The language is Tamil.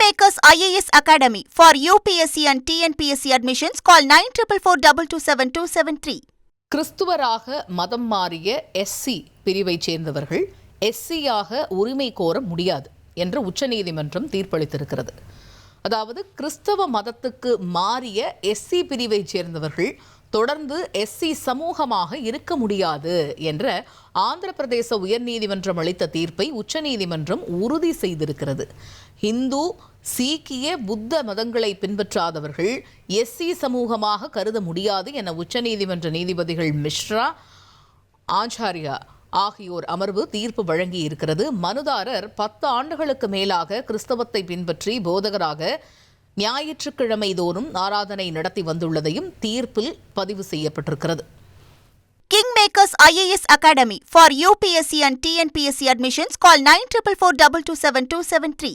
Kingmakers IAS Academy for UPSC and TNPSC admissions. Call 9442277273. கிறிஸ்துவராக மதம் மாறிய எஸ்சி பிரிவைச் சேர்ந்தவர்கள் எஸ்சியாக உரிமை கோர முடியாது என்று உச்சநீதிமன்றம் தீர்ப்பளித்திருக்கிறது. அதாவது கிறிஸ்தவ மதத்துக்கு மாறிய எஸ்சி பிரிவைச் சேர்ந்தவர்கள் தொடர்ந்து எஸ்சி சமூகமாக இருக்க முடியாது என்ற ஆந்திர பிரதேச உயர்நீதிமன்றம் அளித்த தீர்ப்பை உச்சநீதிமன்றம் உறுதி செய்திருக்கிறது. இந்து, சீக்கிய, புத்த மதங்களை பின்பற்றாதவர்கள் எஸ்சி சமூகமாக கருத முடியாது என உச்சநீதிமன்ற நீதிபதிகள் மிஸ்ரா, ஆச்சாரியா ஆகியோர் அமர்வு தீர்ப்பு வழங்கி இருக்கிறது. மனுதாரர் 10 ஆண்டுகளுக்கு மேலாக கிறிஸ்தவத்தை பின்பற்றி போதகராக ஞாயிற்றுக்கிழமை தோறும் ஆராதனை நடத்தி வந்துள்ளதையும் தீர்ப்பில் பதிவு செய்யப்பட்டிருக்கிறது. Kingmakers IAS Academy for UPSC and TNPSC admissions. Call 9442277273.